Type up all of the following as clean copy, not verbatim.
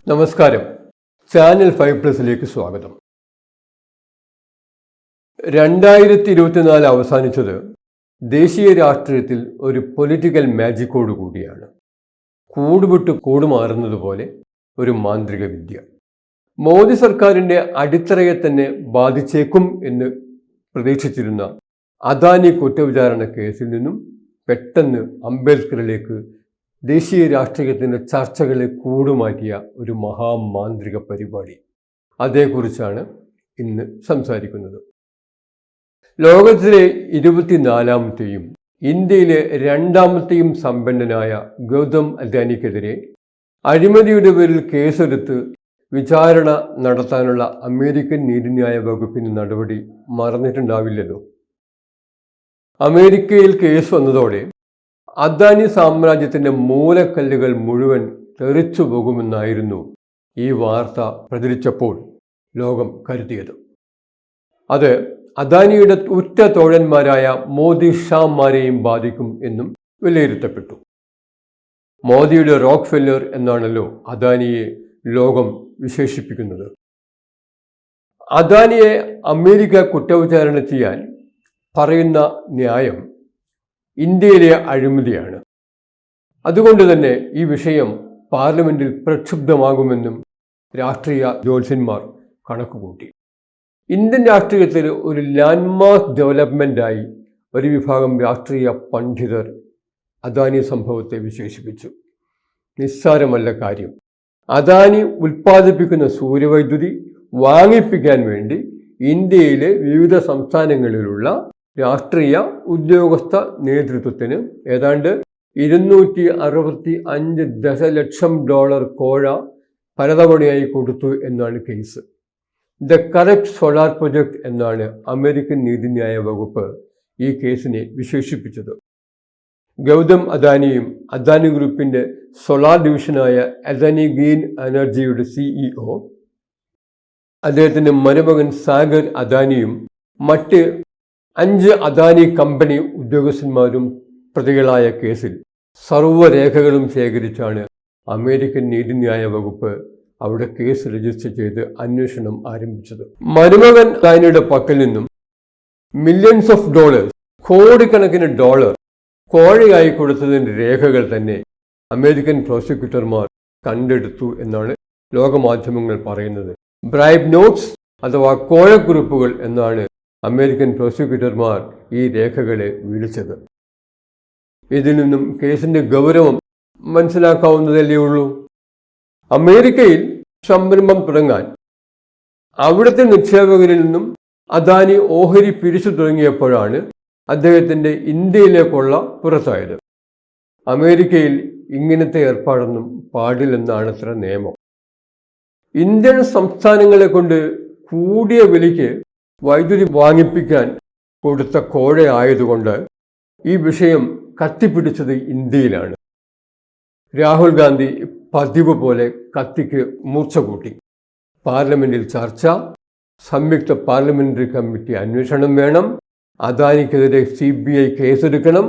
നമസ്കാരം. ചാനൽ 5+ലേക്ക് സ്വാഗതം. 2024 അവസാനിച്ചത് ദേശീയ രാഷ്ട്രീയത്തിൽ ഒരു പൊളിറ്റിക്കൽ മാജിക്കോട് കൂടിയാണ്. കൂടുവിട്ട് കൂടുമാറുന്നത് പോലെ ഒരു മാന്ത്രിക വിദ്യ. മോദി സർക്കാരിൻ്റെ അടിത്തറയെ തന്നെ ബാധിച്ചേക്കും എന്ന് പ്രതീക്ഷിച്ചിരുന്ന അദാനി കുറ്റവിചാരണ കേസിൽ നിന്നും പെട്ടെന്ന് അംബേദ്കറിലേക്ക് ദേശീയ രാഷ്ട്രീയത്തിൻ്റെ ചർച്ചകളെ കൂടുമാറ്റിയ ഒരു മഹാമാന്ത്രിക പരിപാടി. അതേക്കുറിച്ചാണ് ഇന്ന് സംസാരിക്കുന്നത്. ലോകത്തിലെ 24ാമത്തെയും ഇന്ത്യയിലെ 2ാമത്തെയും സമ്പന്നനായ ഗൗതം അദാനിക്കെതിരെ അഴിമതിയുടെ പേരിൽ കേസെടുത്ത് വിചാരണ നടത്താനുള്ള അമേരിക്കൻ നീതിന്യായ വകുപ്പിൻ്റെ നടപടി മറന്നിട്ടുണ്ടാവില്ലല്ലോ. അമേരിക്കയിൽ കേസ് വന്നതോടെ അദാനി സാമ്രാജ്യത്തിൻ്റെ മൂലക്കല്ലുകൾ മുഴുവൻ തെറിച്ചു പോകുമെന്നായിരുന്നു ഈ വാർത്ത പ്രചരിച്ചപ്പോൾ ലോകം കരുതിയത്. അത് അദാനിയുടെ ഉറ്റ തോഴന്മാരായ മോദി ഷാമാരെയും ബാധിക്കും എന്നും വിലയിരുത്തപ്പെട്ടു. മോദിയുടെ റോക്ക് ഫെല്ലർ എന്നാണല്ലോ അദാനിയെ ലോകം വിശേഷിപ്പിക്കുന്നത്. അദാനിയെ അമേരിക്ക കുറ്റവിചാരണ ചെയ്യാൻ പറയുന്ന ന്യായം ഇന്ത്യയിലെ അഴിമതിയാണ്. അതുകൊണ്ട് തന്നെ ഈ വിഷയം പാർലമെന്റിൽ പ്രക്ഷുബ്ധമാകുമെന്നും രാഷ്ട്രീയ ജ്യോത്സ്യന്മാർ കണക്കുകൂട്ടി. ഇന്ത്യൻ രാഷ്ട്രീയത്തിൽ ഒരു ലാൻഡ്മാർക്ക് ഡെവലപ്മെൻ്റായി ഒരു വിഭാഗം രാഷ്ട്രീയ പണ്ഡിതർ അദാനി സംഭവത്തെ വിശേഷിപ്പിച്ചു. നിസ്സാരമല്ല കാര്യം. അദാനി ഉൽപ്പാദിപ്പിക്കുന്ന സൂര്യവൈദ്യുതി വാങ്ങിപ്പിക്കാൻ വേണ്ടി ഇന്ത്യയിലെ വിവിധ സംസ്ഥാനങ്ങളിലുള്ള രാഷ്ട്രീയ ഉദ്യോഗസ്ഥ നേതൃത്വത്തിന് ഏതാണ്ട് $265 ദശലക്ഷം കോഴ പലതവണയായി കൊടുത്തു എന്നാണ് case. The corrupt solar project എന്നാണ് അമേരിക്കൻ നീതിന്യായ വകുപ്പ് ഈ കേസിനെ വിശേഷിപ്പിച്ചത്. ഗൗതം അദാനിയും അദാനി ഗ്രൂപ്പിൻ്റെ സോളാർ ഡിവിഷനായ അദാനി ഗ്രീൻ എനർജിയുടെ CEO, അദ്ദേഹത്തിൻ്റെ മരുമകൻ സാഗർ അദാനിയും മറ്റ് 5 അദാനി കമ്പനി ഉദ്യോഗസ്ഥന്മാരും പ്രതികളായ കേസിൽ സർവ്വരേഖകളും ശേഖരിച്ചാണ് അമേരിക്കൻ നീതിന്യായ വകുപ്പ് അവിടെ കേസ് രജിസ്റ്റർ ചെയ്ത് അന്വേഷണം ആരംഭിച്ചത്. മരുമകൻ അദാനിയുടെ പക്കൽ നിന്നും മില്യൺസ് ഓഫ് ഡോളേഴ്സ്, കോടിക്കണക്കിന് ഡോളർ കോഴയായി കൊടുത്തതിൻ്റെ രേഖകൾ തന്നെ അമേരിക്കൻ പ്രോസിക്യൂട്ടർമാർ കണ്ടെടുത്തു എന്നാണ് ലോകമാധ്യമങ്ങൾ പറയുന്നത്. ബ്രൈബ് നോട്ട്സ് അഥവാ കോഴക്കുറിപ്പുകൾ എന്നാണ് അമേരിക്കൻ പ്രോസിക്യൂട്ടർമാർ ഈ രേഖകളെ വിളിച്ചത്. ഇതിൽ നിന്നും കേസിൻ്റെ ഗൗരവം മനസ്സിലാക്കാവുന്നതല്ലേ ഉള്ളൂ. അമേരിക്കയിൽ സംരംഭം തുടങ്ങാൻ അവിടുത്തെ നിക്ഷേപകരിൽ നിന്നും അദാനി ഓഹരി പിരിച്ചു തുടങ്ങിയപ്പോഴാണ് അദ്ദേഹത്തിൻ്റെ ഇന്ത്യയിലേക്കുള്ള പുറത്തായത്. അമേരിക്കയിൽ ഇങ്ങനത്തെ ഏർപ്പാടൊന്നും പാടില്ലെന്നാണത്ര നിയമം. ഇന്ത്യൻ സംസ്ഥാനങ്ങളെ കൊണ്ട് കൂടിയ വിലയ്ക്ക് വൈദ്യുതി വാങ്ങിപ്പിക്കാൻ കൊടുത്ത കോഴയായതുകൊണ്ട് ഈ വിഷയം കത്തിപ്പിടിച്ചത് ഇന്ത്യയിലാണ്. രാഹുൽ ഗാന്ധി പതിവ് പോലെ കത്തിക്ക് മൂർച്ച കൂട്ടി. പാർലമെന്റിൽ ചർച്ച, സംയുക്ത പാർലമെന്ററി കമ്മിറ്റി അന്വേഷണം വേണം, അദാനിക്കെതിരെ CBI കേസെടുക്കണം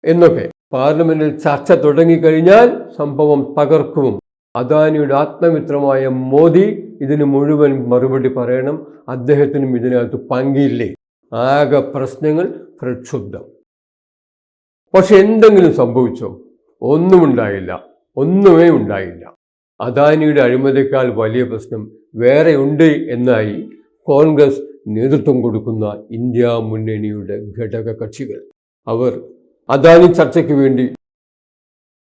എന്നൊക്കെ പാർലമെന്റിൽ ചർച്ച തുടങ്ങിക്കഴിഞ്ഞാൽ സംഭവം തകർക്കും. അദാനിയുടെ ആത്മമിത്രമായ മോദി ഇതിന് മുഴുവൻ മറുപടി പറയണം. അദ്ദേഹത്തിനും ഇതിനകത്ത് പങ്കില്ലേ. ആകെ പ്രശ്നങ്ങൾ, പ്രക്ഷുബ്ധം. പക്ഷെ എന്തെങ്കിലും സംഭവിച്ചോ? ഒന്നുമേ ഉണ്ടായില്ല. അദാനിയുടെ അഴിമതിയേക്കാൾ വലിയ പ്രശ്നം വേറെ ഉണ്ട് എന്നായി കോൺഗ്രസ് നേതൃത്വം കൊടുക്കുന്ന ഇന്ത്യ മുന്നണിയുടെ ഘടക കക്ഷികൾ. അവർ അദാനി ചർച്ചയ്ക്ക് വേണ്ടി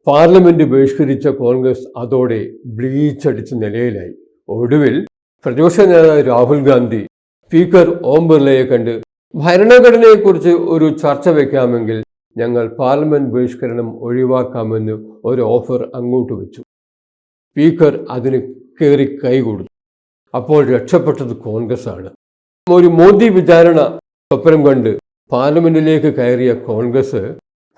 പാർലമെന്റ് ബഹിഷ്കരിച്ച കോൺഗ്രസ് അതോടെ ബ്ലീച്ചടിച്ച നിലയിലായി. ഒടുവിൽ പ്രതിപക്ഷ നേതാവ് രാഹുൽ ഗാന്ധി സ്പീക്കർ ഓം ബിർളയെ കണ്ട് ഭരണഘടനയെക്കുറിച്ച് ഒരു ചർച്ച വയ്ക്കാമെങ്കിൽ ഞങ്ങൾ പാർലമെന്റ് ബഹിഷ്കരണം ഒഴിവാക്കാമെന്ന് ഒരു ഓഫർ അങ്ങോട്ട് വെച്ചു. സ്പീക്കർ അതിന് കയറി കൈ കൊടുത്തു. അപ്പോൾ രക്ഷപ്പെട്ടത് കോൺഗ്രസ് ആണ്. ഒരു മോദി വിചാരണ സ്വപ്നം കണ്ട് പാർലമെന്റിലേക്ക് കയറിയ കോൺഗ്രസ്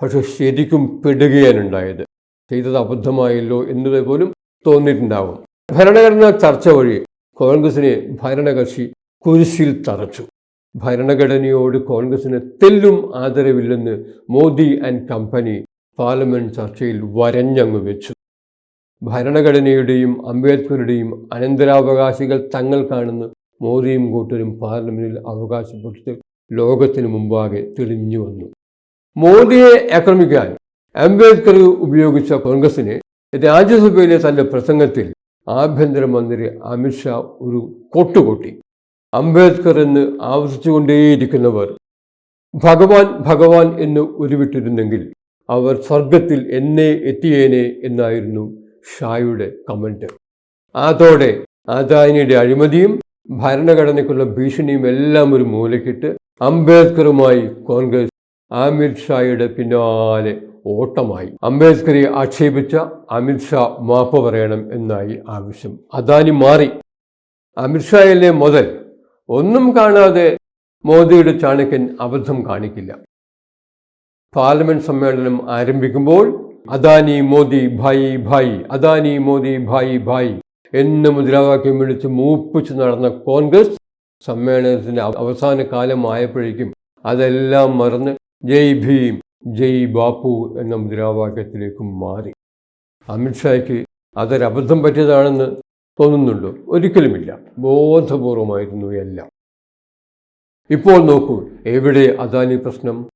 പക്ഷെ ശരിക്കും പെടുകയാണുണ്ടായത്. ചെയ്തത് അബദ്ധമായല്ലോ എന്നത് പോലും തോന്നിയിട്ടുണ്ടാവും. ഭരണഘടനാ ചർച്ച വഴി കോൺഗ്രസിനെ ഭരണകക്ഷി കുരിശിൽ തറച്ചു. ഭരണഘടനയോട് കോൺഗ്രസിന് തെല്ലും ആദരവില്ലെന്ന് മോദി ആൻഡ് കമ്പനി പാർലമെന്റ് ചർച്ചയിൽ വരഞ്ഞങ്ങ് വെച്ചു. ഭരണഘടനയുടെയും അംബേദ്കറുടെയും അനന്തരാവകാശികൾ തങ്ങൾക്കാണെന്ന് മോദിയും കൂട്ടരും പാർലമെന്റിൽ അവകാശപ്പെട്ടത് ലോകത്തിനു മുമ്പാകെ തെളിഞ്ഞു വന്നു. മോദിയെ ആക്രമിക്കാൻ അംബേദ്കർ ഉപയോഗിച്ച കോൺഗ്രസിന് രാജ്യസഭയിലെ തന്റെ പ്രസംഗത്തിൽ ആഭ്യന്തരമന്ത്രി അമിത്ഷാ ഒരു കൊട്ടുകൊട്ടി. അംബേദ്കർ എന്ന് ആവർത്തിച്ചുകൊണ്ടേയിരിക്കുന്നവർ ഭഗവാൻ ഭഗവാൻ എന്ന് ഉരുവിട്ടിരുന്നെങ്കിൽ അവർ സ്വർഗത്തിൽ എന്നേ എത്തിയേനെ എന്നായിരുന്നു ഷായുടെ കമന്റ്. അതോടെ അദാനിയുടെ അഴിമതിയും ഭരണഘടനയ്ക്കുള്ള ഭീഷണിയും എല്ലാം ഒരു മൂലക്കിട്ട് അംബേദ്കറുമായി കോൺഗ്രസ് അമിത്ഷായുടെ പിന്നാലെ ഓട്ടമായി. അംബേദ്കറെ ആക്ഷേപിച്ച അമിത്ഷാ മാപ്പ് പറയണം എന്നായി ആവശ്യം. അദാനി മാറി. അമിത്ഷായിലെ മുതൽ ഒന്നും കാണാതെ മോദിയുടെ ചാണക്യൻ അബദ്ധം കാണിക്കില്ല. പാർലമെന്റ് സമ്മേളനം ആരംഭിക്കുമ്പോൾ അദാനി മോദി ഭായി ഭായി, അദാനി മോദി ഭായി ഭായി എന്ന് മുദ്രാവാക്യം വിളിച്ച് മൂപ്പിച്ച് നടന്ന കോൺഗ്രസ് സമ്മേളനത്തിന്റെ അവസാന കാലമായപ്പോഴേക്കും അതെല്ലാം മറന്ന് ജയ് ഭീം ജയ് ബാപ്പു എന്ന മുദ്രാവാക്യത്തിലേക്കും മാറി. അമിത്ഷായ്ക്ക് അതൊരബദ്ധം പറ്റിയതാണെന്ന് തോന്നുന്നുണ്ടോ? ഒരിക്കലുമില്ല. ബോധപൂർവമായിരുന്നു എല്ലാം. ഇപ്പോൾ നോക്കൂ, എവിടെ അദാനി പ്രശ്നം?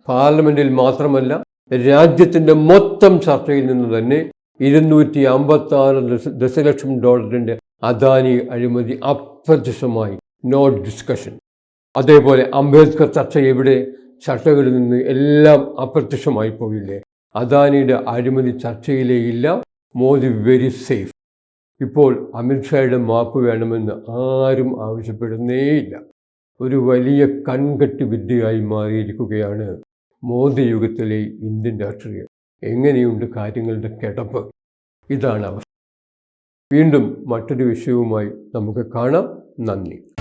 പാർലമെന്റിൽ മാത്രമല്ല, രാജ്യത്തിന്റെ മൊത്തം ചർച്ചയിൽ നിന്ന് തന്നെ $256 ദശലക്ഷം അദാനി അഴിമതി അപ്രത്യക്ഷമായി. No discussion. അതേപോലെ അംബേദ്കർ ചർച്ച എവിടെ? ചർച്ചകളിൽ നിന്ന് എല്ലാം അപ്രത്യക്ഷമായി പോയില്ലേ? അദാനിയുടെ അഴിമതി ചർച്ചയിലേ ഇല്ല. Modi very safe. ഇപ്പോൾ അമിത്ഷായുടെ മാപ്പ് വേണമെന്ന് ആരും ആവശ്യപ്പെടുന്നേയില്ല. ഒരു വലിയ കൺകെട്ട് വിദ്യയായി മാറിയിരിക്കുകയാണ് മോദി യുഗത്തിലെ ഇന്ത്യൻ രാഷ്ട്രീയം. എങ്ങനെയുണ്ട് കാര്യങ്ങളുടെ കിടപ്പ്? ഇതാണ് അവസ്ഥ. വീണ്ടും മറ്റൊരു വിഷയവുമായി നമുക്ക് കാണാം. നന്ദി.